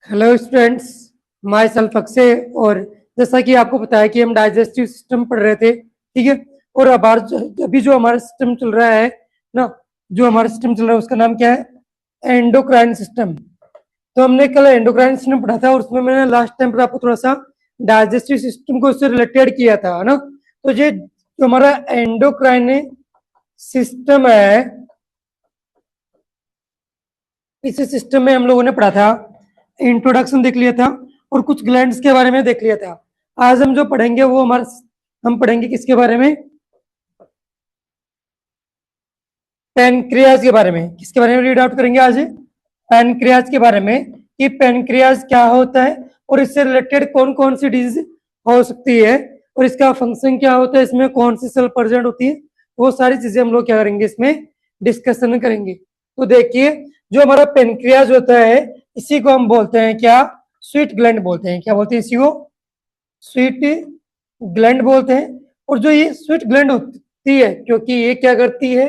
Hello students, my self Akshay. और जैसा कि आपको पता है कि हम डाइजेस्टिव सिस्टम पढ़ रहे थे, ठीक है। और अब अभी जो हमारा सिस्टम चल रहा है ना, जो हमारा सिस्टम चल रहा है उसका नाम क्या है? Endocrine system. तो हमने कल एंडोक्राइन सिस्टम पढ़ा था और उसमें मैंने लास्ट टाइम पर आपको थोड़ा सा डाइजेस्टिव सिस्टम को उससे रिलेटेड किया था, है ना। तो ये जो हमारा एंडोक्राइन सिस्टम है, इस सिस्टम में हम लोगों ने पढ़ा था, इंट्रोडक्शन देख लिया था और कुछ ग्लैंड्स के बारे में देख लिया था। आज हम जो पढ़ेंगे वो हम पढ़ेंगे किसके बारे में? पैनक्रियाज के बारे में। किसके बारे में रीड आउट करेंगे आज? पैनक्रियाज के बारे में, कि पैनक्रियाज क्या होता है और इससे रिलेटेड कौन कौन सी डिजीज हो सकती है और इसका फंक्शन क्या होता है, इसमें कौन सी सेल प्रेजेंट होती है, वो सारी चीजें हम लोग क्या करेंगे, इसमें डिस्कशन करेंगे। तो देखिए, जो हमारा पेनक्रियाज होता है इसी को हम बोलते हैं क्या? स्वीट ग्लैंड बोलते हैं। क्या बोलते हैं इसी को? स्वीट ग्लैंड बोलते हैं। और जो ये स्वीट ग्लैंड होती है, क्योंकि ये क्या करती है,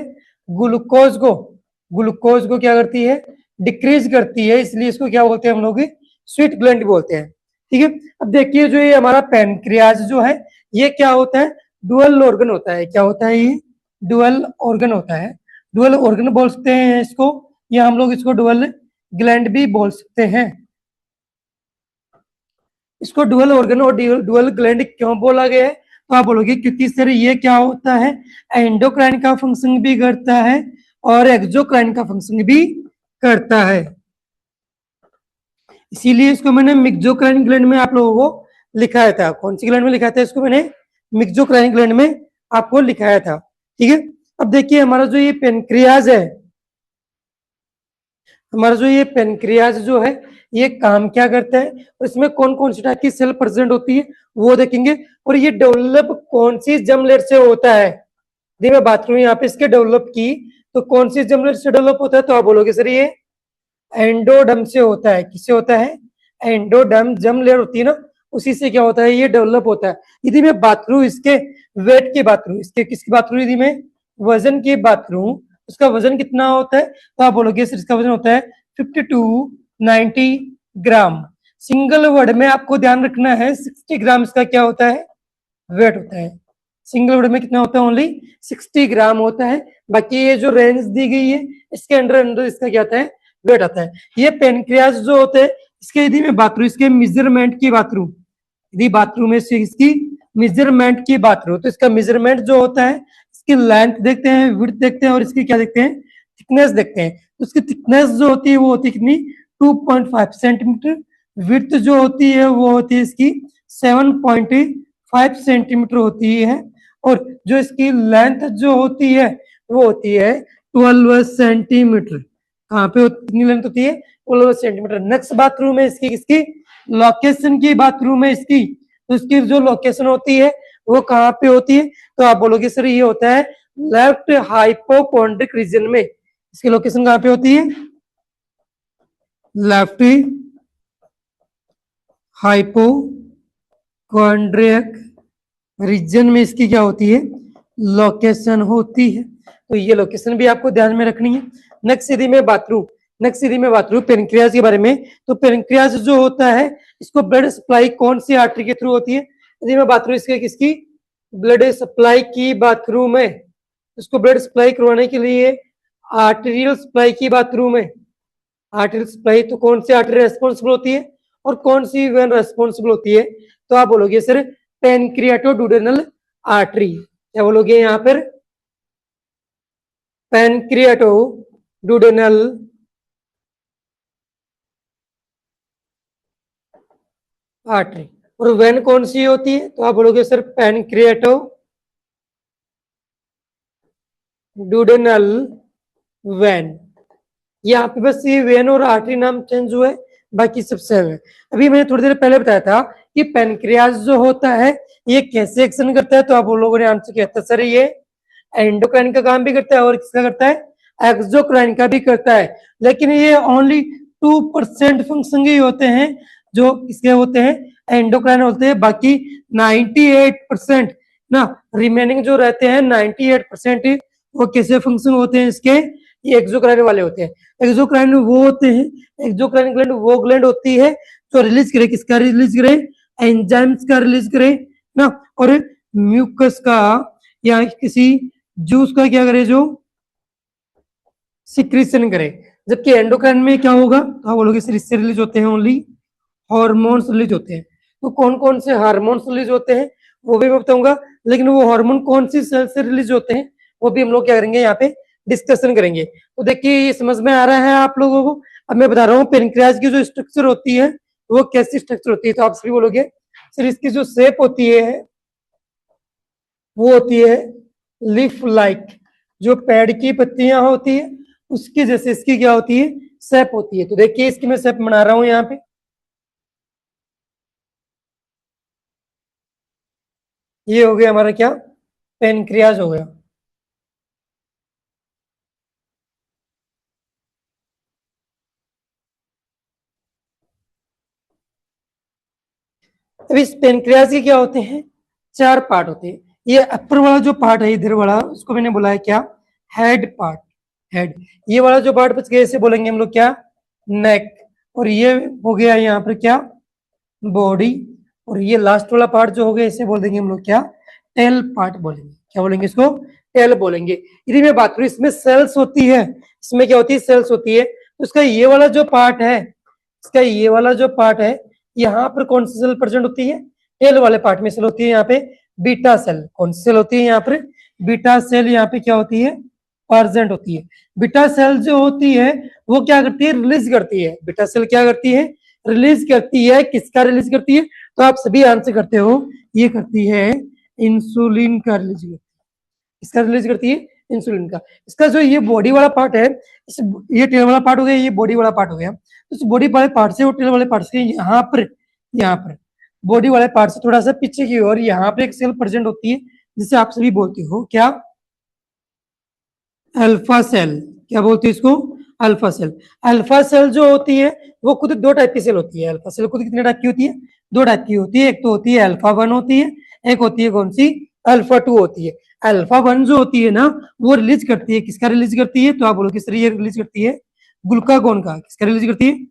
ग्लूकोज को क्या करती है, डिक्रीज करती है, इसलिए इसको क्या बोलते हैं हम लोग? स्वीट ग्लैंड बोलते हैं, ठीक है। अब देखिए, जो ये हमारा पैनक्रियाज जो है ये क्या होता है? डुअल ऑर्गन होता है। क्या होता है ये? डुअल ऑर्गन होता है। डुअल ऑर्गन बोल सकते हैं इसको, या हम लोग इसको डुअल ग्लैंड भी बोल सकते हैं। इसको डुअल ऑर्गन और डुअल ग्लैंड क्यों बोला गया है? तो आप बोलोगे क्योंकि सर ये क्या होता है, एंडोक्राइन का फंक्शन भी करता है और एक्सोक्राइन का फंक्शन भी करता है, इसीलिए इसको मैंने मिक्सोक्राइन ग्लैंड में आप लोगों को लिखाया था। कौन सी ग्लैंड में लिखाया था इसको? मैंने मिक्सोक्राइन ग्लैंड में आपको लिखाया था, ठीक है। अब देखिए, हमारा जो ये पेनक्रियाज है, हमारा जो ये पेनक्रियाज जो है ये काम क्या करता है और इसमें कौन कौन सी टाइप की सेल प्रेजेंट होती है वो देखेंगे। और ये डेवलप कौन सी जर्म लेयर से होता है? यदि मैं बात करूं यहाँ पे इसके डेवलप की, तो कौन सी जर्म लेयर से डेवलप होता है? तो आप बोलोगे सर ये एंडोडर्म से होता है। किससे होता है? एंडोडर्म जर्म लेयर होती है ना, उसी से क्या होता है, ये डेवलप होता है। यदि मैं बात करूं इसके वेट की बात करूं, इसके किसकी बात करूं, यदि मैं वजन की बात करूं, उसका वजन कितना होता है? तो आप बोलोगे सर इसका वजन होता है 50 to 90 ग्राम। सिंगल वर्ड में आपको ध्यान रखना है 60 ग्राम इसका क्या होता है? वेट होता है। सिंगल वर्ड में कितना होता है? ओनली 60 ग्राम होता है। बाकी ये जो रेंज दी गई है इसके अंडर अंडर इसका क्या आता है? वेट आता है। ये पेनक्रियाज जो होते हैं इसके, यदि मैं बात करूं इसके मेजरमेंट की बात करूं, यदि बाथरूम में इसकी मेजरमेंट की बात करूं, तो इसका मेजरमेंट जो होता है, इसकी लेंथ देखते हैं, विड्थ देखते हैं और इसकी क्या देखते हैं? थिकनेस देखते हैं। तो इसकी थिकनेस जो होती है वो होती है कितनी? 2.5 सेंटीमीटर। विड्थ जो होती है वो होती है इसकी 7.5 सेंटीमीटर होती है। और जो इसकी लेंथ जो होती है वो होती है 12 सेंटीमीटर। कहाँ पे कितनी लेंथ होती है? 12 सेंटीमीटर। नेक्स्ट बाथरूम है इसकी, किसकी? लोकेशन की बाथरूम है इसकी। तो इसकी जो लोकेशन होती है वो कहाँ पे होती है? तो आप बोलोगे सर ये होता है लेफ्ट हाइपोकोंड्रिक रीजन में। इसकी लोकेशन कहाँ पे होती है? लेफ्ट हाइपोकोंड्रिक रीजन में इसकी क्या होती है? लोकेशन होती है। तो ये लोकेशन भी आपको ध्यान में रखनी है। नेक्स्ट यदि मैं बात करूं पेनक्रियाज के बारे में, तो पेनक्रियाज जो होता है इसको ब्लड सप्लाई कौन सी आर्टरी के थ्रू होती है? यदि मैं बात करूं इसके किसकी ब्लड सप्लाई की बात करूं मैं, इसको ब्लड सप्लाई करवाने के लिए आर्टेरियल सप्लाई की बात करूं मैं, आर्टेरियल सप्लाई, तो कौन सी आर्टरी रेस्पॉन्सिबल होती है और कौन सी वेन रेस्पॉन्सिबल होती है? तो आप बोलोगे सर पेनक्रियाटोडुडेनल आर्टरी। क्या बोलोगे यहाँ पर? पेनक्रियाटोडुडेनल आर्टरी। और वेन कौन सी होती है? तो आप बोलोगे सर पेनक्रियाटोडुडेनल वेन। यहाँ पे बस ये वेन और आर्टरी नाम चेंज हुआ है, बाकी सब सेम है। अभी मैंने थोड़ी देर पहले बताया था कि पेनक्रियाज जो होता है ये कैसे एक्शन करता है, तो आप लोगों ने आंसर किया था सर ये एंडोक्राइन का काम भी करता है और किसका करता है? एक्सोक्राइन का भी करता है। लेकिन ये ओनली 2% फंक्शन ही होते हैं जो इसके होते हैं, एंडोक्राइन होते हैं। बाकी 98% ना, रिमेनिंग जो रहते हैं 98% वो कैसे फंक्शन होते हैं इसके? ये एक्सोक्राइन वाले होते हैं। एक्सोक्राइन वो होते हैं, एक्सोक्राइन ग्लैंड वो ग्लैंड होती है जो रिलीज करे, किसका रिलीज करे, एंजाइम्स का रिलीज करे ना, और म्यूकस का या किसी जूस का क्या करे, जो सिक्रीशन करे। जबकि एंडोक्राइन में क्या होगा, तो आप बोलोगे सर इससे रिलीज होते हैं ओनली हार्मोन्स रिलीज होते हैं। तो कौन कौन से हार्मोन्स रिलीज होते हैं वो भी मैं बताऊंगा, लेकिन वो हार्मोन कौन सी सेल से रिलीज होते हैं वो भी हम लोग क्या करेंगे यहाँ पे डिस्कशन करेंगे। तो देखिए ये समझ में आ रहा है आप लोगों को। अब मैं बता रहा हूँ पेनक्रियाज की जो स्ट्रक्चर होती है वो कैसी स्ट्रक्चर होती है। तो आप सभी बोलोगे सर इसकी जो शेप होती है वो होती है लीफ लाइक, जो पेड़ की पत्तियां होती है उसकी जैसे इसकी क्या होती है, शेप होती है। तो देखिए इसकी मैं शेप बना रहा हूं यहाँ पे, ये हो गया हमारा क्या, पेनक्रियाज हो गया। अब इस पेनक्रियाज के क्या होते हैं, चार पार्ट होते हैं। ये अपर वाला जो पार्ट है इधर वाला, उसको मैंने बोला है क्या, हेड पार्ट, हेड। ये वाला जो पार्ट बच गया इसे बोलेंगे हम लोग क्या, नेक। और ये हो गया यहाँ पर क्या, बॉडी। और ये लास्ट वाला पार्ट जो हो गया इसे बोल देंगे हम लोग क्या, टेल पार्ट बोलेंगे। क्या बोलेंगे इसको, टेल बोलेंगे। यदि मैं बात करूं इसमें सेल्स होती है, इसमें क्या होती है, सेल्स होती है। तो इसका ये वाला जो पार्ट है, इसका ये वाला जो पार्ट है, यहाँ पर कौन सी सेल प्रेजेंट होती है, टेल वाले पार्ट में सेल होती है यहाँ पे बीटा सेल। कौन सी सेल होती है यहाँ पर, बीटा सेल यहाँ पे क्या होती है, प्रेजेंट होती है। बीटा सेल जो होती है वो क्या करती है, रिलीज करती है। बीटा सेल क्या करती है, रिलीज करती है। किसका रिलीज करती है, तो आप सभी आंसर करते हो, ये करती है इंसुलिन का रिलीज करती है। इसका रिलीज करती है इंसुलिन का। इसका जो ये बॉडी वाला पार्ट है, इस ये टेल वाला पार्ट हो गया, ये बॉडी वाला पार्ट हो गया। तो इस बॉडी वाले पार्ट से और टेल वाले पार्ट से यहाँ पर बॉडी वाले पार्ट से थोड़ा सा पीछे की ओर यहाँ पर एक सेल प्रेजेंट होती है जिसे आप सभी बोलते हो क्या, अल्फा सेल। क्या बोलते हैं इसको, अल्फा सेल। अल्फा सेल जो होती है वो खुद दो टाइप की सेल होती है। अल्फा सेल खुद कितने टाइप की होती है, दो टाइप की होती है। एक तो होती है अल्फा वन होती है, एक होती है कौन सी, अल्फा टू होती है। अल्फा वन जो होती है ना वो रिलीज करती है, किसका रिलीज करती है, तो आप बोलो किस तरह रिलीज करती है, ग्लूकागोन का। किसका रिलीज करती है,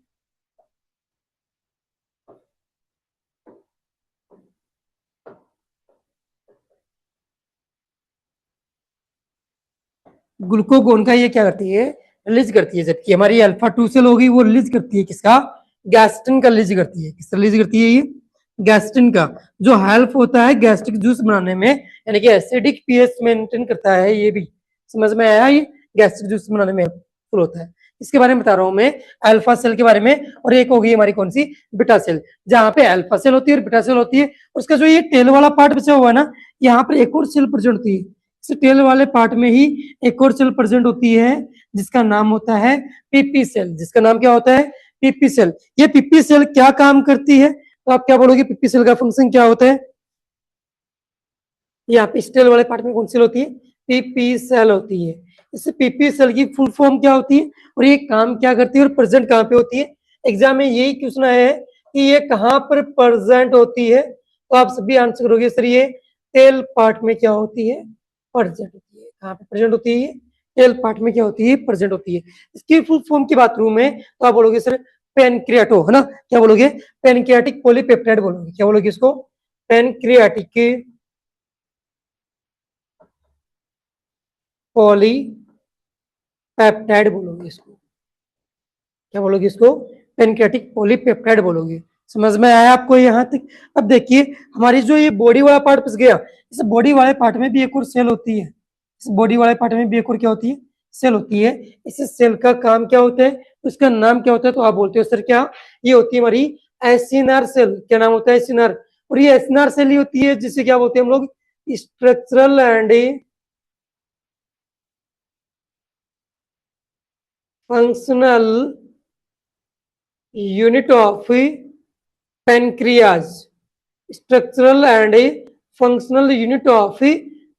ग्लूकोगोन का ये क्या करती है, रिलीज करती है। जबकि हमारी अल्फा टू सेल होगी वो रिलीज करती है किसका, गैस्ट्रिन का रिलीज करती है। किसका रिलीज करती है, ये गैस्ट्रिन का, जो हेल्प होता है गैस्ट्रिक जूस बनाने में, यानी कि एसिडिक पीएच मेंटेन करता है। ये भी समझ में आया, ये गैस्ट्रिक जूस बनाने में हेल्पफुल होता है। इसके बारे में बता रहा हूं मैं, अल्फा सेल के बारे में। और एक होगी हमारी कौन सी, बीटा सेल, जहां पे अल्फा सेल होती है और बीटा सेल होती है। उसका जो ये टेल वाला पार्ट बचा हुआ है ना, यहाँ पर एक और सेल प्रेजेंट होती है। इस टेल वाले पार्ट में ही एक और सेल प्रेजेंट होती है जिसका नाम होता है पीपी सेल। जिसका नाम क्या होता है, पीपी सेल। ये पीपी सेल क्या काम करती है, तो आप क्या बोलोगे, पीपी सेल का फंक्शन क्या होता है, यहाँ पे स्टेल वाले पार्ट में कौन सी होती है, पीपी सेल होती है। इस पीपी सेल की फुल फॉर्म क्या होती है और ये काम क्या करती है और प्रेजेंट कहाँ पे होती है। एग्जाम में यही क्वेश्चन है कि ये कहाँ पर प्रेजेंट होती है, तो आप सभी आंसर करोगे सर ये टेल पार्ट में क्या होती है, प्रेजेंट होती है। कहाँ पे प्रेजेंट होती है, टेल पार्ट में क्या होती है, प्रेजेंट होती है। इसकी फुल फॉर्म की बात करूं मैं तो आप बोलोगे सर पेनक्रियाटो, है ना। क्या बोलोगे, पेनक्रियाटिक पॉलीपेप्टाइड बोलोगे। क्या बोलोगे इसको, पेनक्रियाटिक पॉलीपेप्टाइड बोलोगे इसको। क्या बोलोगे इसको, पेनक्रियाटिक पॉलीपेप्टाइड बोलोगे। समझ में आया आपको यहाँ तक। अब देखिए हमारी जो ये बॉडी वाला पार्ट बच गया, इस बॉडी वाले पार्ट में भी एक और सेल होती है। इस बॉडी वाले पार्ट में भी एक और क्या होती है, सेल होती है। इस सेल का काम क्या होता है, उसका नाम क्या होता है, तो आप बोलते हो सर क्या, ये होती है हमारी एसिनार सेल। क्या नाम होता है, एसिनार। और ये एसिनार सेल ही होती है जिसे क्या बोलते हैं हम लोग, structural and functional unit of pancreas. Structural and functional unit of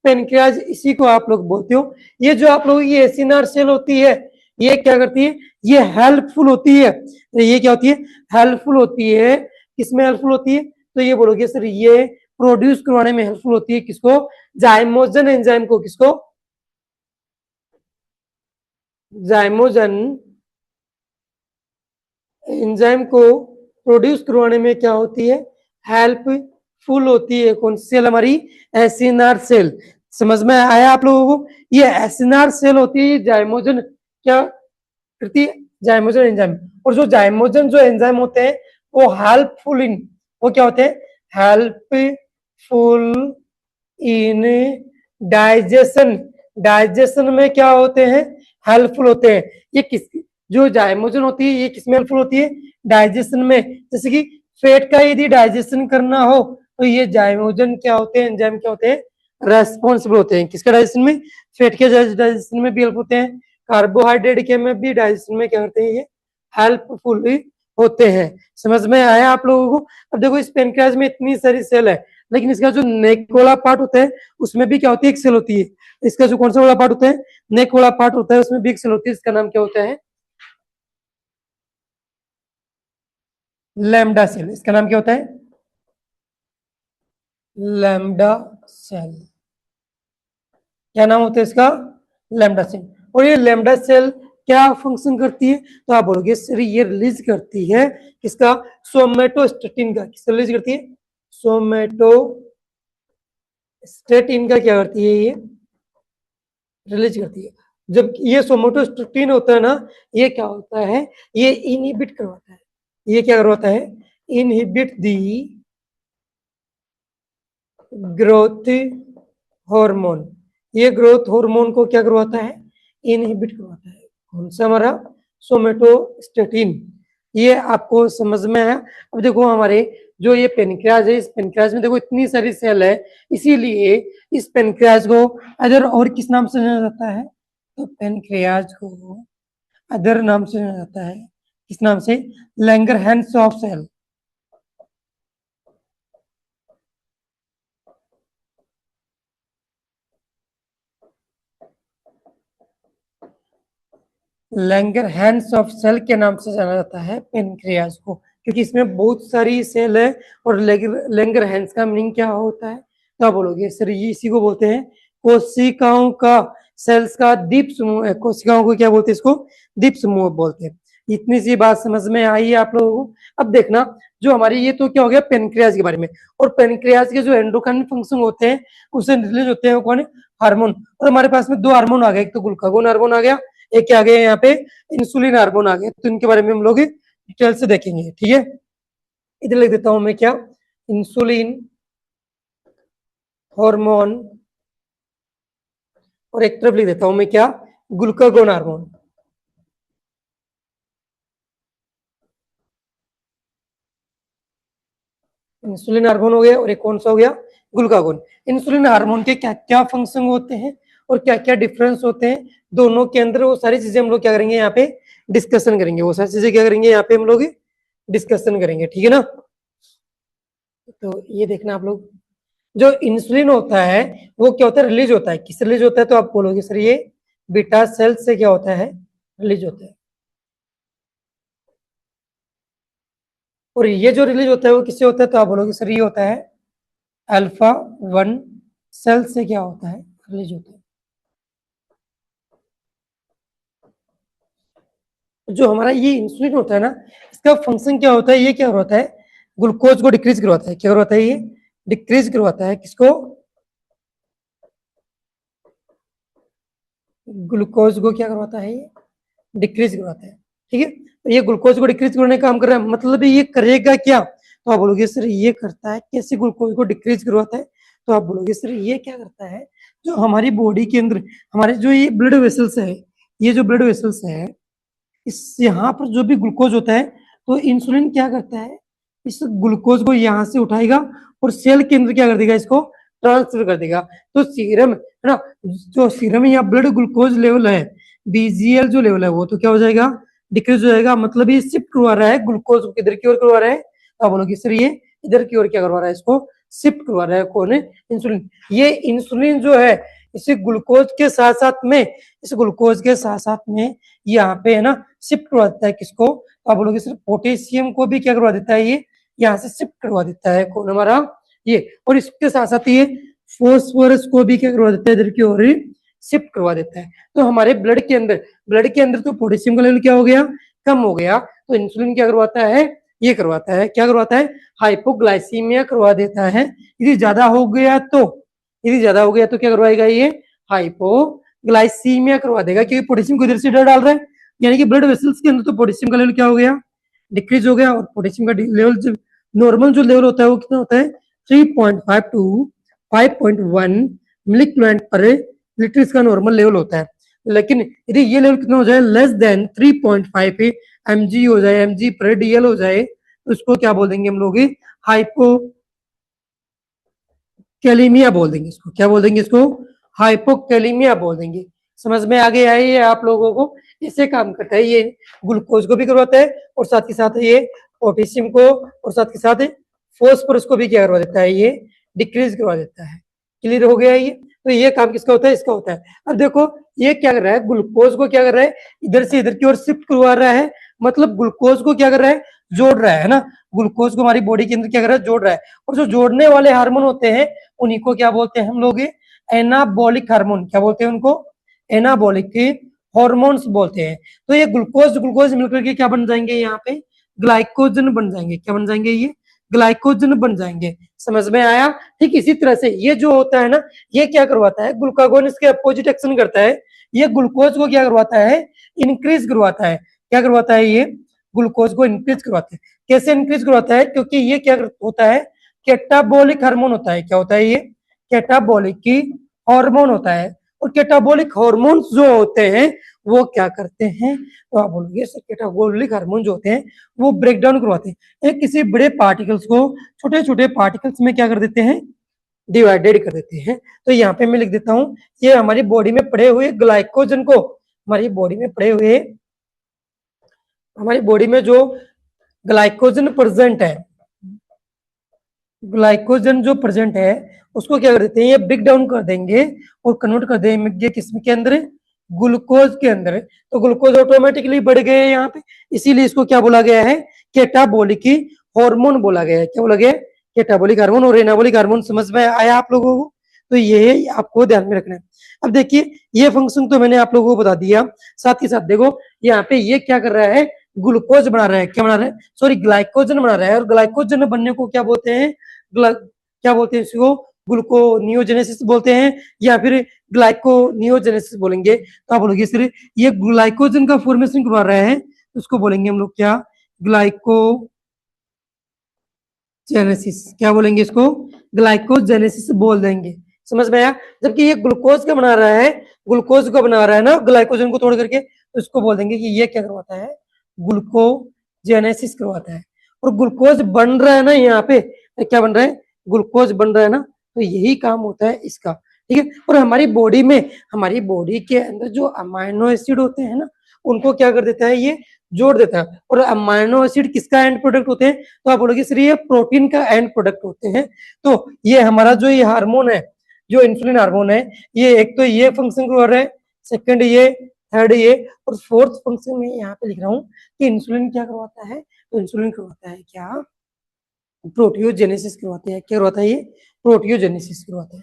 pancreas, इसी को आप लोग बोलते हो। ये जो आप लोग ये एसिनार सेल होती है ये क्या करती है, ये हेल्पफुल होती है। ये क्या होती है, हेल्पफुल होती है। किसमें हेल्पफुल होती है, तो ये बोलोगे सर ये प्रोड्यूस करवाने में हेल्पफुल होती है। किसको, जाइमोजन एंजाइम को। किसको, जाइमोजन एंजाइम को प्रोड्यूस करवाने में क्या होती है, हेल्पफुल होती है। कौन सी सेल हमारी, एसिनार सेल। समझ में आया आप लोगों को, ये एसिनार सेल होती है, जाइमोजन क्या करती है, जाइमोजन एंजाइम। और जो जाइमोजन जो एंजाइम होते हैं वो हेल्पफुल इन, वो क्या होते हैं, हेल्पफुल इन डाइजेशन। डाइजेशन में क्या होते हैं, हेल्पफुल होते हैं। ये किस, जो जाइमोजन होती है ये किसमें हेल्पफुल होती है, डाइजेशन में। जैसे कि फैट का यदि डाइजेशन करना हो तो ये जाइमोजन क्या होते हैं, एंजाइम क्या होते हैं, रेस्पॉन्सिबल होते हैं। किसका डाइजेशन में, फैट के डाइजेशन में भी हेल्प होते हैं, कार्बोहाइड्रेट के में भी डाइजेशन में क्या करते हैं, ये हेल्पफुल होते हैं। समझ में आया आप लोगों को। अब देखो इस पेनक्रियाज में इतनी सारी सेल है, लेकिन इसका जो नेक वाला पार्ट होता है उसमें भी क्या होती है, एक सेल होती है। इसका जो कौन सा वाला पार्ट होता है, नेक वाला पार्ट होता है, उसमें भी एक सेल होती है, इसका नाम क्या होता है, लैम्डा सेल। इसका नाम क्या होता है, लैम्डा सेल। क्या नाम होता है इसका, लैम्डा सेल। और ये लैम्डा सेल क्या फंक्शन करती है, तो आप बोलोगे सर ये रिलीज करती है किसका, सोमेटोस्टेटिन का। किसका रिलीज करती है, सोमेटोस्टेटिन का क्या करती है, ये रिलीज करती है। जब ये सोमेटोस्टेटिन होता है ना, ये क्या होता है, ये इनहिबिट करवाता है। ये क्या करवाता है, इनहिबिट दी ग्रोथ हार्मोन। ये ग्रोथ हार्मोन को क्या करवाता है, इनहिबिट करवाता है। कौन सा हमारा, सोमेटोस्टेटिन। ये आपको समझ में आया। अब देखो हमारे जो ये पेनक्रियाज है, इस पेनक्रियाज में देखो इतनी सारी सेल है, इसीलिए इस पेनक्रियाज को अदर और किस नाम से जाना जाता है, तो पेनक्रियाज को अदर नाम से जाना जाता है। किस नाम से, लैंगरहैंस सेल। लैंगरहैंस सेल के नाम से जाना जाता है पेनक्रियाज को, क्योंकि इसमें बहुत सारी सेल है। और लैंगरहैंस का मीनिंग क्या होता है, क्या बोलोगे सर, ये इसी को बोलते हैं कोशिकाओं का, सेल्स का दीप समूह है। कोशिकाओं को क्या बोलते हैं, इसको दीप समूह बोलते हैं। इतनी सी बात समझ में आई है आप लोगों को। अब देखना जो हमारी, ये तो क्या हो गया पेनक्रियाज के बारे में। और पेनक्रियाज के जो एंडोक्राइन फंक्शन होते हैं उससे रिलीज होते हैं वो कौन है, हार्मोन। और हमारे पास में दो हार्मोन आ गए, एक तो ग्लूकागोन हार्मोन आ गया, एक क्या आ गया यहाँ पे, इंसुलिन हार्मोन आ गया। तो इनके बारे में हम लोग डिटेल से देखेंगे, ठीक है। इधर लिख देता हूं मैं क्या, इंसुलिन हार्मोन, और एक तरफ लिख देता हूं मैं क्या, ग्लूकागोन हार्मोन। इंसुलिन हार्मोन हो गया, और एक कौन सा हो गया, ग्लूकागोन। इंसुलिन हार्मोन के क्या क्या फंक्शन होते हैं और क्या क्या डिफरेंस होते हैं दोनों के अंदर, वो सारी चीजें हम लोग क्या करेंगे यहाँ पे डिस्कशन करेंगे। वो सारी चीजें क्या करेंगे यहाँ पे हम लोग डिस्कशन करेंगे, ठीक है ना। तो ये देखना आप लोग, जो इंसुलिन होता है वो क्या होता है, रिलीज होता है। किस रिलीज होता है, तो आप बोलोगे सर ये बीटा सेल से क्या होता है, रिलीज होता है। और ये जो रिलीज होता है वो किससे होता है, तो आप बोलोगे सर ये होता है अल्फा 1 सेल से क्या होता है, रिलीज होता है। जो हमारा ये इंसुलिन होता है ना, इसका फंक्शन क्या होता है, ये क्या करवाता है, ग्लूकोज को डिक्रीज करवाता है। क्या करवाता है, ये डिक्रीज करवाता है किसको, ग्लूकोज को क्या करवाता है, ये डिक्रीज करवाता है, ठीक है। तो ये ग्लूकोज को डिक्रीज करने का काम कर रहा है, मतलब ये करेगा क्या, तो आप बोलोगे सर ये करता है कैसे, ग्लूकोज को डिक्रीज करवाता है। तो आप बोलोगे सर ये क्या करता है, जो हमारी बॉडी के अंदर हमारे जो ये ब्लड वेसल्स है, ये जो ब्लड वेसल्स है, इस यहाँ पर जो भी ग्लूकोज होता है, तो इंसुलिन क्या करता है, इस ग्लूकोज को यहाँ से उठाएगा और सेल के अंदर क्या कर देगा, इसको ट्रांसफर कर देगा। तो सीरम है ना, जो सीरम या ब्लड ग्लूकोज लेवल है, बीजीएल जो लेवल है, वो तो क्या हो जाएगा, डिक्रीज हो जाएगा। मतलब ये शिफ्ट करवा रहा है ग्लूकोज को, किधर की ओर करवा रहा है, तो बोलोगे सर ये इधर की ओर क्या करवा रहा है, इसको शिफ्ट करवा रहा है। कौन है, इंसुलिन। ये इंसुलिन जो है इसे ग्लूकोज के साथ साथ में, इस ग्लूकोज के साथ साथ में यहाँ पे है ना शिफ्ट करवा देता है किसको, तो आप बोलोगे सर पोटेशियम को भी क्या करवा देता है, ये यहाँ से शिफ्ट करवा देता है। कौन हमारा, ये। और इसके साथ साथ ये फॉस्फोरस को भी क्या करवा देता है, इधर की ओर शिफ्ट करवा देता है। तो हमारे ब्लड के अंदर तो पोटेशियम का लेवल क्या हो गया, कम हो गया। तो इंसुलिन क्या करवाता है, ये करवाता है, क्या करवाता है, हाइपोग्लाइसीमिया करवा देता है। यदि ज्यादा हो गया तो क्या करवाएगा, ये हाइपोग्लाइसीमिया करवा देगा, क्योंकि पोटेशियम को इधर से इधर डाल रहा है, यानी कि ब्लड वेसल्स के अंदर तो पोटेशियम का लेवल क्या हो गया, डिक्रीज हो गया। और पोटेशियम का लेवल जो नॉर्मल जो लेवल होता है वो कितना होता है, 3.5 टू 5.1 मिलीक्यूलेंट पर लीटर इसका नॉर्मल लेवल होता है। लेकिन यदि ये लेवल कितना हो जाए, लेस देन 3.5 mg हो जाए, mg पर dl हो जाए, तो इसको क्या बोल देंगे हम लोग, हाइपो कैलीमिया बोल देंगे। इसको क्या बोल देंगे, इसको हाइपोकैलीमिया बोल देंगे। समझ में आ गया है ये आप लोगों को, इससे काम करता है ये, ग्लूकोज को भी करवाता है और साथ के साथ ये पोटेशियम को और साथ के साथ फॉस्फोरस को भी क्या करवा देता है, ये डिक्रीज करवा देता है। क्लियर हो गया ये। तो ये काम किसका होता है, इसका होता है। अब देखो ये क्या कर रहा है, ग्लूकोज को क्या कर रहा है, इधर से इधर की ओर शिफ्ट करवा रहा है, मतलब ग्लूकोज को क्या कर रहा है, जोड़ रहा है ना। ग्लूकोज को हमारी बॉडी के अंदर क्या कर रहा है, जोड़ रहा है। और जो जोड़ने वाले हार्मोन होते हैं उन्हीं को क्या बोलते हैं हम लोग, एनाबॉलिक हार्मोन। क्या बोलते हैं उनको, एनाबॉलिक हॉर्मोन्स बोलते हैं। तो ये ग्लूकोज मिलकर के क्या बन जाएंगे, यहाँ पे ग्लाइकोजन बन जाएंगे। क्या बन जाएंगे, ये ग्लाइकोजन बन जाएंगे। समझ में आया। ठीक इसी तरह से ये जो होता है ना, ये क्या करवाता है, ग्लूकागोन इसके अपोजिट एक्शन करता है। ये ग्लूकोज को क्या करवाता है, इंक्रीज करवाता है। क्या करवाता है, ये ग्लूकोज को इंक्रीज करवाता है। कैसे इंक्रीज करवाता है, क्योंकि ये क्या होता है, कैटाबोलिक हार्मोन होता है। क्या होता है, ये कैटाबोलिक की हार्मोन होता है। और कैटाबोलिक हार्मोन्स जो होते हैं वो क्या करते हैं, तो आप बोलोगे कैटाबोलिक हार्मोन जो होते हैं वो ब्रेक डाउन करवाते हैं, एक किसी बड़े पार्टिकल्स को छोटे छोटे पार्टिकल्स में क्या कर देते हैं, डिवाइडेड कर देते हैं। तो यहाँ पे मैं लिख देता हूँ, ये हमारी बॉडी में पड़े हुए ग्लाइकोजन को, हमारी बॉडी में पड़े हुए, हमारी बॉडी में जो ग्लाइकोजन प्रेजेंट है, ग्लाइकोजन जो प्रेजेंट है उसको क्या कर देते हैं, ये ब्रेक डाउन कर देंगे और कन्वर्ट कर देंगे किसमें के अंदर, ग्लूकोज के अंदर। तो ग्लूकोज ऑटोमेटिकली बढ़ गए यहाँ पे, इसीलिए इसको क्या बोला गया है, कैटाबोलिक हार्मोन बोला गया है। क्या बोला गया है, कैटाबोलिक हार्मोन। और एनाबोलिक हार्मोन समझ में आया आप लोगों को, तो ये आपको ध्यान में रखना है। अब देखिए ये फंक्शन तो मैंने आप लोगों को बता दिया, साथ ही साथ देखो यहाँ पे ये क्या कर रहा है, ग्लूकोज बना रहा है, क्या बना रहा है, सॉरी ग्लाइकोजन बना रहा है। और ग्लाइकोजन बनने को क्या बोलते हैं, क्या बोलते हैं इसको, ग्लूकोनियोजेनेसिस बोलते हैं या फिर ग्लाइकोनियोजेनेसिस बोलेंगे। तो आप बोलोगे सर ये ग्लाइकोजन का फॉर्मेशन करवा रहा है, उसको बोलेंगे हम लोग क्या, ग्लाइकोजेनेसिस। क्या बोलेंगे इसको, ग्लाइकोजेनेसिस बोल देंगे। समझ में आया। जबकि ये ग्लूकोज का बना रहा है, ग्लूकोज का बना रहा है ना ग्लाइकोजन को तोड़ करके, तो इसको बोल देंगे कि ये क्या करवाता है, ग्लूकोजेनेसिस करवाता है। और ग्लूकोज बन रहा है ना यहाँ पे, क्या बन रहा है, ग्लूकोज बन रहा है ना, तो यही काम होता है इसका। ठीक है। और हमारी बॉडी में, हमारी बॉडी के अंदर जो अमाइनो एसिड होते हैं ना, उनको क्या कर देता है, ये जोड़ देता है। और अमाइनो एसिड किसका एंड प्रोडक्ट होते हैं, तो आप बोलोगे सर ये प्रोटीन का एंड प्रोडक्ट होते हैं। तो ये हमारा जो ये हार्मोन है, जो इंसुलिन हार्मोन है, ये एक तो ये फंक्शन कर रहा है, सेकंड ये, थर्ड ये, और फोर्थ फंक्शन में यहाँ पे लिख रहा हूँ कि इंसुलिन क्या करवाता है, तो इंसुलिन करवाता है क्या, प्रोटियोजेनेसिस करवाते हैं। क्या करवाता है, ये प्रोटियोजेनेसिस करवाता है,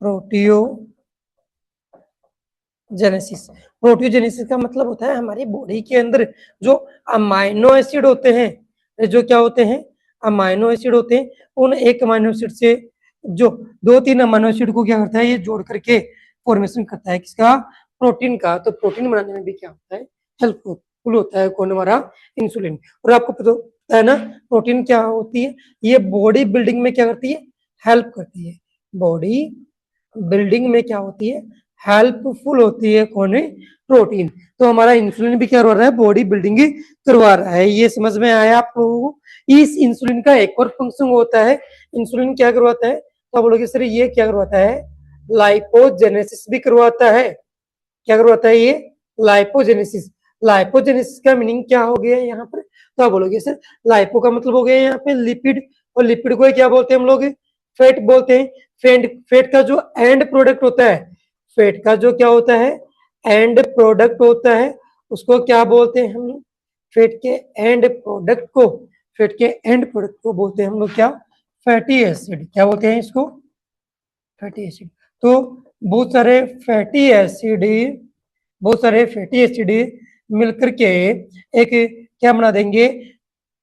प्रोटियोजेनेसिस। प्रोटियोजेनेसिस का मतलब होता है हमारी बॉडी के अंदर जो अमाइनो एसिड होते हैं, जो क्या होते हैं, अमाइनो एसिड होते हैं, उन एक अमाइनो एसिड से जो दो तीन अमाइनो एसिड को क्या करता है, ये जोड़ करके फॉर्मेशन करता है किसका, प्रोटीन का। तो प्रोटीन बनाने में भी क्या होता है, हेल्पफुल होता है कौन, हमारा इंसुलिन। और आपको पता है ना प्रोटीन क्या होती है, ये बॉडी बिल्डिंग में क्या करती है, हेल्प करती है। बॉडी बिल्डिंग में क्या होती है, हेल्पफुल होती है कौन है, प्रोटीन। तो हमारा इंसुलिन भी क्या करवा रहा है, बॉडी बिल्डिंग करवा रहा है। ये समझ में आया आप लोगों को। इस इंसुलिन का एक और फंक्शन होता है, इंसुलिन क्या करवाता है, तो आप बोलोगे सर ये क्या करवाता है, लाइपोजेनेसिस भी करवाता है। क्या करवाता है, ये लाइपोजेनेसिस। लाइपोजेनेसिस का मीनिंग क्या हो गया यहाँ पर, तो आप बोलोगे सर लाइपो का मतलब हो गया यहाँ पे लिपिड, और लिपिड को क्या बोलते हैं हम लोग, फैट बोलते हैं। फैट का जो एंड प्रोडक्ट होता है, फैट का जो क्या होता है, एंड प्रोडक्ट होता है, उसको क्या बोलते हैं हम लोग, फैट के एंड प्रोडक्ट को, फैट के एंड प्रोडक्ट को बोलते हैं हम लोग क्या, फैटी एसिड। क्या बोलते हैं इसको, फैटी एसिड। तो बहुत सारे फैटी एसिड बहुत सारे फैटी एसिड मिलकर के एक क्या बना देंगे,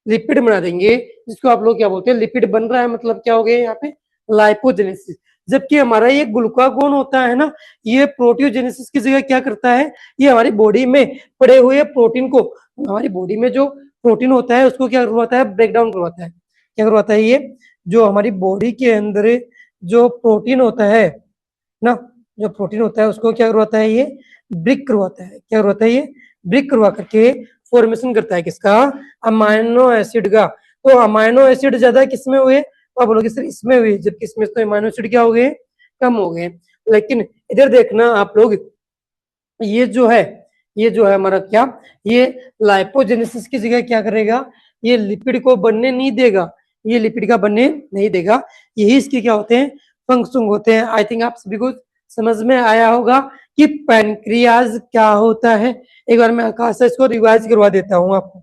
लिपिड बना देंगे, जिसको आप लोग क्या बोलते हैं, लिपिड बन रहा है, मतलब क्या हो गया यहाँ पे, लाइपोजेनेसिस। जबकि हमारा ये ग्लूकागोन होता है ना, ये प्रोटियोजेनेसिस की जगह क्या करता है, ये हमारी बॉडी में पड़े हुए प्रोटीन को, हमारी बॉडी में जो प्रोटीन होता है उसको क्या करवाता है, ब्रेक डाउन करवाता है। क्या करवाता है ये, जो हमारी बॉडी के अंदर जो प्रोटीन होता है ना, जो प्रोटीन होता है उसको क्या करवाता है, ये ब्रेक करवाता है। क्या करवाता है, ये ब्रेक करवा करके फॉर्मेशन करता है किसका, अमाइनो एसिड का। तो अमाइनो एसिड ज्यादा किसमें हुए, तो आप बोलोगे सर इसमें हुए, जबकि इसमें तो अमाइनो एसिड क्या हो गए, कम हो गए। लेकिन इधर देखना आप लोग, ये जो है, ये जो है हमारा क्या, ये लाइपोजेनेसिस की जगह क्या करेगा, ये लिपिड को बनने नहीं देगा, ये लिपिड का बनने नहीं देगा। यही इसके क्या होते हैं, फंक्शन होते हैं। आई थिंक आप सभी को समझ में आया होगा कि पैनक्रियाज क्या होता है। एक बार मैं आकाश से इसको रिवाइज करवा देता हूँ आपको।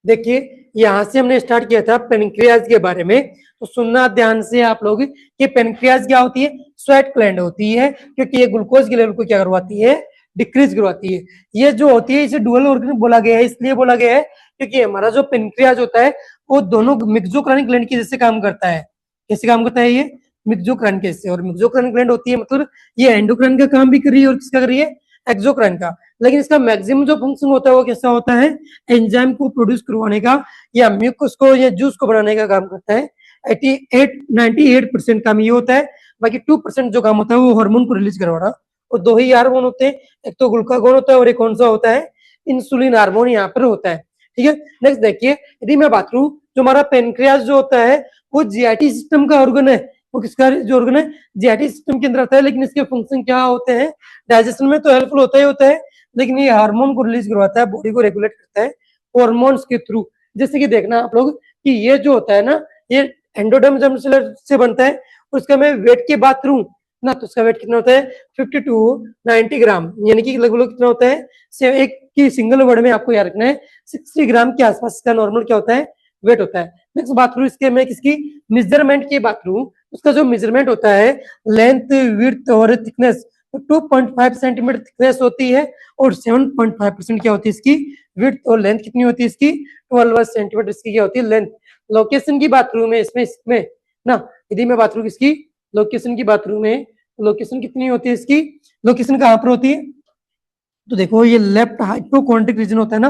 देखिए यहाँ से हमने स्टार्ट किया था पेनक्रियाज के बारे में, तो सुनना ध्यान से आप लोग कि पेनक्रियाज क्या होती है, स्वेट ग्लैंड होती है, क्योंकि ये ग्लूकोज के लेवल को क्या करवाती है, डिक्रीज करवाती है। ये जो होती है इसे डुअल ऑर्गन बोला गया है, इसलिए बोला गया है क्योंकि हमारा जो पेनक्रियाज होता है वो दोनों मिक्सोक्राइनिक ग्लैंड की जैसे काम करता है। कैसे काम करता है ये, मिक्सोक्राइन के से, और मिक्सोक्राइनिक ग्लैंड होती है मतलब ये एंडोक्राइन का काम भी कर रही है और किसका कर रही है, एक्सोक्राइन का। लेकिन इसका मैक्सिमम जो फंक्शन होता है वो कैसा होता है, एंजाइम को प्रोड्यूस करवाने का या म्यूकस को या जूस को बनाने का काम करता है। 98% काम ये होता है। बाकी 2% जो काम होता है वो हार्मोन को रिलीज करवाना। और दो ही हार्मोन होते हैं, एक तो ग्लूकागोन होता है और एक कौन सा होता है, इंसुलिन हार्मोन यहाँ पर होता है। ठीक है, नेक्स्ट देखिए, यदि मैं बात करूं, जो हमारा पेनक्रियाज जो होता है वो जीआईटी सिस्टम का ऑर्गन है। वो किसका जो ऑर्गन है, जीआईटी सिस्टम के अंदर आता है। लेकिन इसके फंक्शन क्या होते हैं, डाइजेशन में तो हेल्पफुल होता ही होता है, लेकिन ये हार्मोन को रिलीज करवाता है, बॉडी को रेगुलेट करता है हॉर्मोन्स के थ्रू। जैसे कि देखना आप लोग कि ये जो होता है ना, ये एंडोडर्म सेलर से बनता है। उसका मैं वेट की बात करूं ना, तो उसका वेट कितना होता है, 50 to 90 ग्राम, यानी कि लगभग कितना होता है, एक की सिंगल वर्ड में आपको याद रखना है 60 ग्राम के आसपास इसका नॉर्मल क्या होता है, वेट होता है। नेक्स्ट बात करूं इसके, मैं किसकी मेजरमेंट की बात करूं, उसका जो मेजरमेंट होता है लेंथ, विड्थ और थिकनेस, तो 2.5 सेंटीमीटर थिकनेस होती है और 7.5% क्या होती है इसकी विड्थ, और लेंथ कितनी होती है इसकी 12 सेंटीमीटर इसकी क्या होती है लेंथ। लोकेशन की बात करूं मैं इसमें ना, यदि मैं बात करूं किसकी, लोकेशन की बात करूं मैं, लोकेशन कितनी होती है इसकी, लोकेशन कहाँ पर होती है, तो देखो ये लेफ्ट हाइपोकॉन्ड्रिक रीजन होता है ना,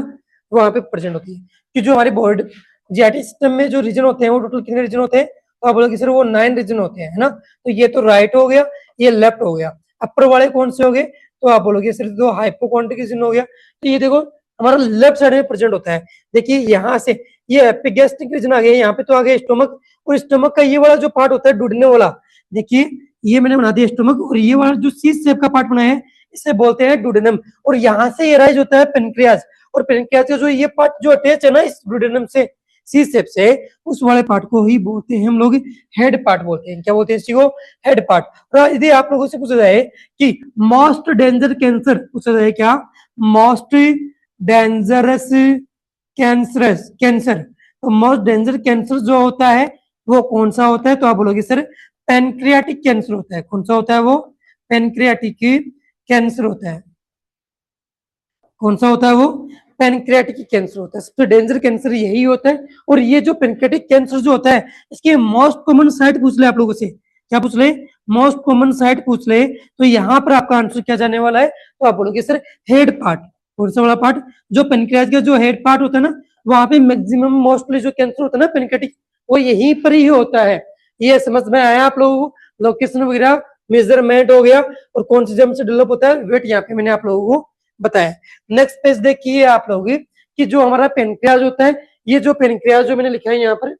वहां पे प्रेजेंट होती है। कि जो हमारे बॉडी जीआईटी सिस्टम में जो रीजन होते हैं वो टोटल कितने रीजन होते हैं, तो आप बोलोगे सर वो 9 रीजन होते हैं, है ना। तो ये तो राइट हो गया, ये लेफ्ट हो गया। अपर वाले कौन से हो गए, तो आप बोलोगे सर तो हाइपोकॉन्ड्रिक रीजन हो गया। तो ये देखो हमारा लेफ्ट साइड में प्रेजेंट होता है। देखिए यहाँ से ये एपिगैस्ट्रिक रीजन आ गया, यहाँ पे तो आ गया स्टोमक, और स्टोमक का ये वाला जो पार्ट होता है डूडने वाला, देखिए ये मैंने बना दिया स्टोमक, और ये वाला जो सी शेप का पार्ट बनाया है इसे बोलते हैं डुडेनम। और यहाँ से ये राइज होता है पेनक्रियाज, और पेनक्रियाज का जो ये पार्ट जो अटैच है ना इस डुडेनम से, सी शेप से, उस वाले पार्ट को ही बोलते हैं हम लोग हेड पार्ट बोलते हैं। क्या बोलते हैं इसी को, हेड पार्ट। और यदि आप लोगों से पूछा जाए कि मोस्ट डेंजर कैंसर पूछा जाए, क्या मोस्ट डेंजरस कैंसर, तो मोस्ट डेंजर कैंसर जो होता है वो कौन सा होता है, तो आप बोलोगे सर पेनक्रियाटिक कैंसर होता है। कौन सा होता है वो, पेनक्रियाटिक कैंसर होता है। कौन सा होता है वो, पेनक्रियाटिक कैंसर होता है। सबसे डेंजर कैंसर यही होता है। और ये जो पेनक्रियाटिक कैंसर जो होता है इसके मोस्ट कॉमन साइट पूछ ले आप लोगों से, क्या पूछ ले, मोस्ट कॉमन साइट पूछ ले, तो यहाँ पर आपका आंसर क्या जाने वाला है, तो आप बोलोगे सर हेड पार्ट। कौन सा वाला पार्ट, जो पेनक्रियाज का जो हेड पार्ट होता है ना, वहां पे मैक्सिमम मोस्टली जो कैंसर होता है ना पेनक्रियाटिक, वो यहीं पर ही होता है। ये समझ में आया आप लोगों को, लोकेशन वगैरह मेजरमेंट हो गया, और कौन सी जम से डेवलप होता है वेट, यहाँ पे मैंने आप लोगों को बताया। नेक्स्ट पेज देखिए आप लोग कि जो हमारा पेनक्रियाज होता है, ये जो पेनक्रियाज जो मैंने लिखा है यहाँ पर,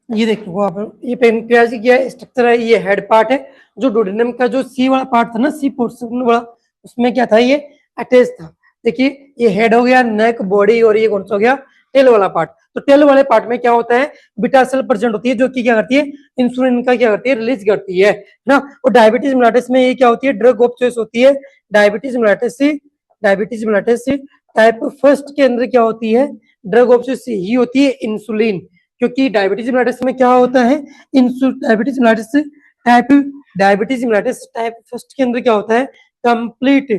ये देखो आप, ये पेनक्रियाज की क्या स्ट्रक्चर है, ये हेड पार्ट है। जो डोडेनम का जो सी वाला पार्ट था ना, सी पोर्शन वाला, उसमें क्या था, ये अटैच था। देखिए ये हेड हो गया, नेक, बॉडी, और ये कौन सा हो गया, टेल वाला पार्ट। तो टेल वाले पार्ट में क्या होता है, बीटा सेल प्रेजेंट होती है जो कि क्या करती है, इंसुलिन का क्या करती है, रिलीज करती है ना। और डायबिटीज मेलिटस में ये क्या होती है, ड्रग ऑफ चॉइस होती है। डायबिटीज मेलिटस टाइप फर्स्ट के अंदर क्या होती है, ड्रग ऑफ चॉइस ही होती है इंसुलिन, क्योंकि डायबिटीज मेलिटस में क्या होता है, डायबिटीज मेलिटस टाइप फर्स्ट के अंदर क्या होता है, कंप्लीट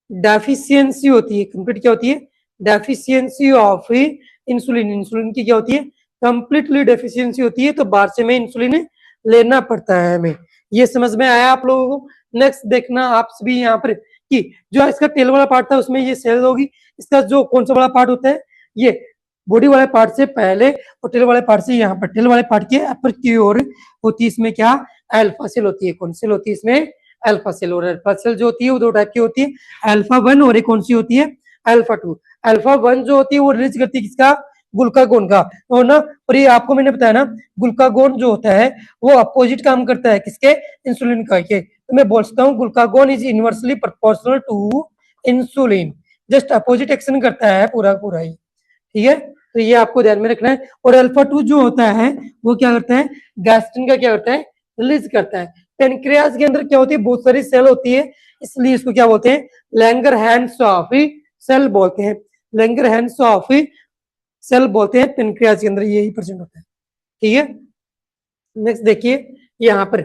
डेफिशिएंसी होती है। कंप्लीट क्या होती है, डेफिशिएंसी ऑफ इंसुलिन की क्या होती है, कंप्लीटली डेफिशिएंसी होती है। तो बाहर से हमें इंसुलिन लेना पड़ता है हमें। ये समझ में आया आप लोगों को। नेक्स्ट देखना आप सभी यहाँ पर कि जो इसका टेल वाला पार्ट था उसमें ये सेल होगी, इसका जो कौन सा वाला पार्ट होता है, ये बॉडी वाले पार्ट से पहले और टेल वाले पार्ट से यहाँ पर, टेल वाले पार्ट के अपर की ओर होती है इसमें क्या, अल्फा सेल होती है। कौन सेल होती है इसमें, अल्फा सेल। और अल्फा सेल जो होती है वो दो टाइप की होती है, अल्फा 1 और एक कौन सी होती है, अल्फा 2। अल्फा 1 जो होती है वो रिलीज करती है किसका, ग्लूकागोन का, और ना, और ये आपको मैंने बताया ना, ग्लूकागोन जो होता है वो अपोजिट काम करता है किसके, इंसुलिन का के। तो मैं बोल सकता हूँ glucagon is inversely proportional to insulin, just opposite action करता है पूरा पूरा ही, ठीक है। तो ये आपको ध्यान में रखना है। और अल्फा 2 जो होता है वो क्या करता है, गैस्ट्रिन का क्या करता है, रिलीज करता है। पेनक्रियास के अंदर क्या होती है, बहुत सारी सेल होती है, इसलिए इसको क्या बोलते हैं, लैंगरहैंस ऑफ सेल बोलते हैं, लैंगरहैंस ऑफ सेल बोलते हैं। पेनक्रियास के अंदर यही प्रेजेंट होता है, ठीक है। नेक्स्ट देखिए यहाँ पर,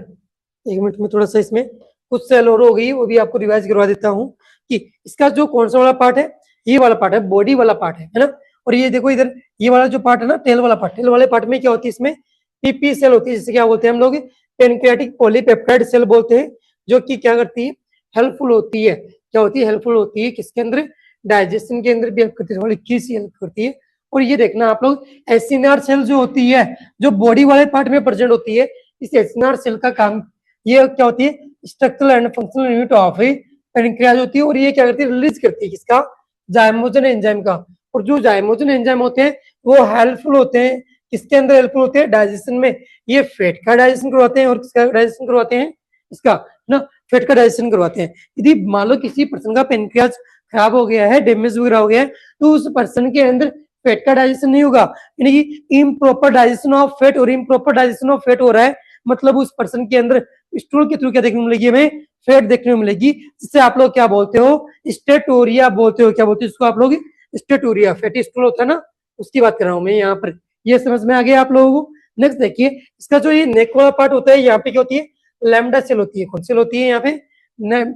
एक मिनट में थोड़ा सा इसमें कुछ सेल और हो गई, वो भी आपको रिवाइज करवा देता हूँ कि इसका जो कौन सा वाला पार्ट है, ये वाला पार्ट है, बॉडी वाला पार्ट है ना। और ये देखो इधर ये वाला जो पार्ट है ना, टेल वाला पार्ट, टेल वाले पार्ट में क्या होती है, इसमें पीपी सेल होती है, जिसे क्या बोलते हैं हम लोग, पेनक्रियाटिक पॉलीपेप्टाइड सेल बोलते हैं, जो कि क्या करती है, हेल्पफुल होती है। क्या होती है, हेल्पफुल होती है किसके अंदर, डाइजेशन के अंदर भी हेल्प करती है, थोड़ी की हेल्प करती है। और ये देखना आप लोग, एसिनार सेल जो होती है, जो बॉडी वाले पार्ट में प्रेजेंट होती है, इस एसिनार सेल का काम, ये क्या होती है, structural and functional unit of pancreas होती है। और ये क्या करती है, रिलीज करती है किसका, जाइमोजन एंजाइम का। और जो जाइमोजन एंजाइम होते हैं वो हेल्पफुल होते हैं किसके अंदर, हेल्पफुल होते हैं डाइजेशन में। ये फैट का डाइजेशन करवाते हैं, और किसका डाइजेशन करवाते हैं, इसका ना, फैट का डाइजेशन करवाते हैं। यदि मान लो किसी पर्सन का पेनक्रियाज खराब हो गया है, डैमेज वगैरह हो गया है, तो उस पर्सन के अंदर फैट का डाइजेशन नहीं होगा, यानी कि इम्प्रॉपर डाइजेशन ऑफ फैट। और इम्प्रॉपर डाइजेशन ऑफ फैट हो रहा है मतलब उस पर्सन के अंदर स्टूल के थ्रू क्या देखने को मिलेगी, हमें फैट देखने को मिलेगी, जिससे आप लोग क्या बोलते हो, स्टेटोरिया बोलते हो। क्या बोलते हो इसको आप लोग, स्टेटोरिया, फैटी स्टूल होता है ना, उसकी बात कर रहा हूं मैं यहाँ पर। ये समझ में आ गया आप लोगों को। नेक्स्ट देखिए, इसका जो ये नेक वाला पार्ट होता है, यहाँ पे क्या होती है, लैम्डा सेल होती है। कौन सेल होती है यहाँ पे,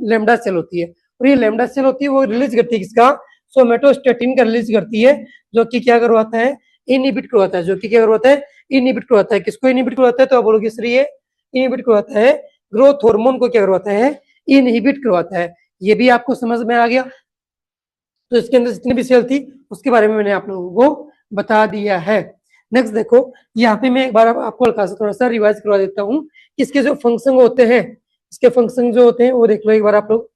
लैम्डा सेल होती है। और ये लैम्डा सेल होती है वो रिलीज करती है किसका, सोमेटोस्टेटिन का रिलीज करती है, जो कि क्या करवाता है, इनहिबिट करवाता है। जो कि क्या करवाता है, इनहिबिट करवाता है। किसको इनहिबिट करवाता है, तो आप बोलोगे सर ये इनहिबिट करवाता है ग्रोथ हार्मोन को, क्या करवाता है, इनहिबिट करवाता है। ये भी आपको समझ में आ गया। तो इसके अंदर जितनी भी सेल थी उसके बारे में मैंने आप लोगों को बता दिया है। नेक्स्ट देखो, यहाँ पे मैं एक बार आपको हल्का सा थोड़ा सा रिवाइज करवा देता हूँ कि इसके जो फंक्शन होते हैं, इसके फंक्शन जो होते हैं वो देख लो एक बार आप लोग।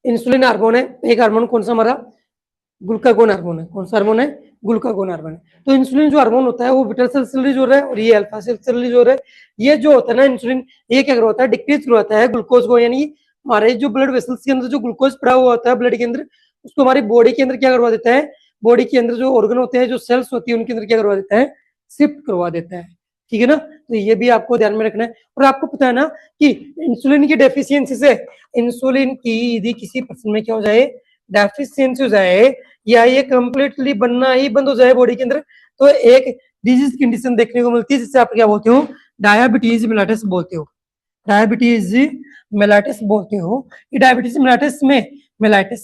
इंसुलिन हार्मोन है, एक हार्मोन कौन सा हमारा, ग्लूकागोन हार्मोन है। कौन सा हार्मोन है, ग्लूकागोन हार्मोन है। तो इंसुलिन जो हार्मोन होता है वो बीटा सेल से रिलीज हो रहा है, और ये अल्फा सेल से रिलीज हो रहा है। ये जो होता है ना इंसुलिन, ये क्या करवाता है, डिक्रीज करवाता है ग्लूकोज को, यानी हमारे जो ब्लड वेसल्स के अंदर जो ग्लूकोज पड़ा हुआ होता है ब्लड के अंदर, उसको हमारी बॉडी के अंदर क्या करवा देता है, बॉडी के अंदर जो ऑर्गन होते हैं, जो सेल्स होती है उनके अंदर क्या करवा देता है, शिफ्ट करवा देता है, ठीक है ना। तो ये भी आपको ध्यान में रखना है। और आपको पता है ना कि इंसुलिन की डेफिशिएंसी से, इंसुलिन की यदि किसी पर्सन में क्या हो जाए, डेफिशिएंसी हो जाए, या ये कंप्लीटली बनना ही बंद हो जाए बॉडी के अंदर, तो एक डिजीज कंडीशन देखने को मिलती है, जिससे आप क्या बोलते हो, डायबिटीज मेलिटस बोलते हो। डायबिटीज मेलिटस बोलते हो। ये डायबिटीज मेलिटस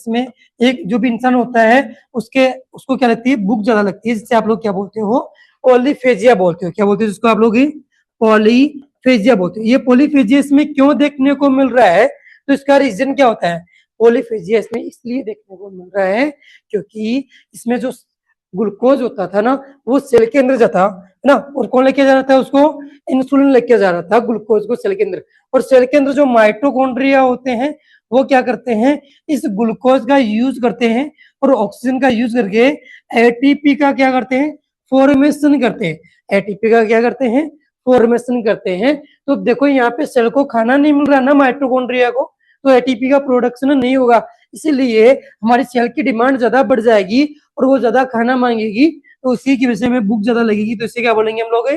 में एक जो भी इंसान होता है उसके उसको क्या लगती है, भूख ज्यादा लगती है, जिससे आप लोग क्या बोलते हो, पॉलीफेजिया बोलते हो। क्या बोलते हो जिसको आप लोग, पॉलीफेजिया बोलते हो। ये पॉलीफेजिया इसमें क्यों देखने को मिल रहा है, तो इसका रीजन क्या होता है, पॉलीफेजिया इसमें इसलिए देखने को मिल रहा है क्योंकि इसमें जो ग्लूकोज होता था ना वो सेल के अंदर जाता है ना, और कौन लेके जा रहा था उसको, इंसुलिन लेके जा रहा था ग्लूकोज को सेल के अंदर। और सेल के अंदर जो माइटोकॉन्ड्रिया होते हैं वो क्या करते हैं, इस ग्लूकोज का यूज करते हैं, और ऑक्सीजन का यूज करके एटीपी का क्या करते हैं, फॉर्मेशन करते हैं, एटीपी का क्या करते हैं, फॉर्मेशन करते हैं। तो देखो यहाँ पे सेल को खाना नहीं मिल रहा ना माइटोकॉन्ड्रिया को, तो एटीपी का प्रोडक्शन नहीं होगा, इसीलिए हमारी सेल की डिमांड ज्यादा बढ़ जाएगी और वो ज्यादा खाना मांगेगी, तो उसी की वजह से हमें भूख ज्यादा लगेगी, तो इसे क्या बोलेंगे हम लोग,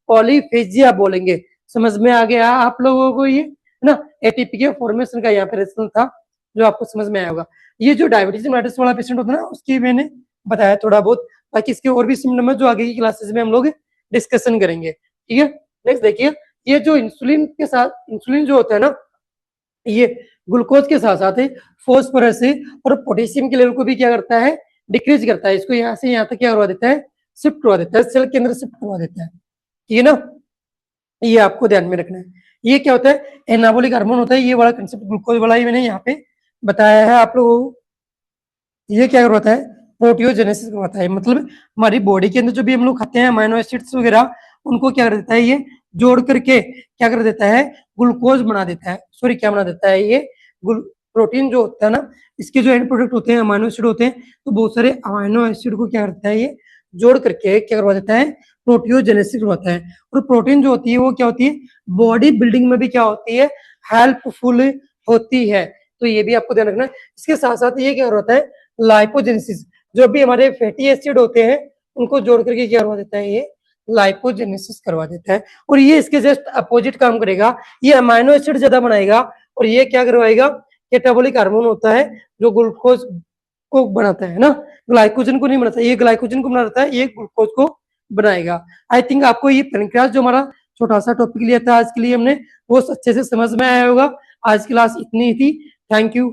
पॉलीफेजिया बोलेंगे। समझ में आ गया आप लोगों को ये, है ना, एटीपी के फॉर्मेशन का यहाँ पे रिजल्ट था जो आपको समझ में आया होगा। ये जो डायबिटीज मेलिटस वाला पेशेंट होता है ना, उसकी मैंने बताया थोड़ा बहुत, बाकी इसके और भी सिम्टम है जो आगे की क्लासेस में हम लोग डिस्कशन करेंगे, ठीक है। नेक्स्ट देखिए, ये जो इंसुलिन के साथ, इंसुलिन जो होता है ना, ये ग्लूकोज के साथ साथ फॉस्फोरस और पोटेशियम के लेवल को भी क्या करता है, डिक्रीज करता है। इसको यहाँ से यहाँ तक क्या करवा देता है, शिफ्ट करवा देता है, सेल के अंदर शिफ्ट करवा देता है, ठीक है ना। ये आपको ध्यान में रखना है। ये क्या होता है, एनाबॉलिक हार्मोन होता है, ये वाला कंसेप्ट ग्लूकोज वाला ही मैंने यहाँ पे बताया है आप लोगों को। ये क्या करवाता है, प्रोटियोजेनेसिस करवाता है, मतलब हमारी बॉडी के अंदर जो भी हम लोग खाते हैं अमीनो एसिड्स वगैरह, उनको क्या कर देता है, ये जोड़ करके क्या कर देता है, ग्लूकोज बना देता है, सॉरी क्या बना देता है, ये प्रोटीन जो होता है ना, इसके जो एंड प्रोडक्ट होते हैं अमीनो एसिड होते हैं, तो बहुत सारे अमीनो एसिड को क्या करता है, ये जोड़ करके क्या करवा देता है, प्रोटियोजेनेसिस करवाता है। और प्रोटीन जो होती है वो क्या होती है, बॉडी बिल्डिंग में भी क्या होती है, हेल्पफुल होती है, तो ये भी आपको ध्यान रखना है। इसके साथ साथ ये क्या होता है, लाइपोजेनेसिस, जो भी हमारे फैटी एसिड होते हैं उनको जोड़ करके क्या करवा देता है, ये लाइपोजेनेसिस करवा देता है। और ये इसके जस्ट अपोजिट काम करेगा, ये अमाइनो एसिड ज्यादा बनाएगा और ये क्या करवाएगा, कैटाबॉलिक हार्मोन होता है जो ग्लूकोज को बनाता है ना, ग्लाइकोजन को नहीं बनाता, ये ग्लाइकोजन को बनाता है, ये ग्लूकोज को बनाएगा। आई थिंक आपको ये पेनक्रियास जो हमारा छोटा सा टॉपिक लिया था आज के लिए हमने, वो अच्छे से समझ में आया होगा। आज क्लास इतनी ही थी, थैंक यू।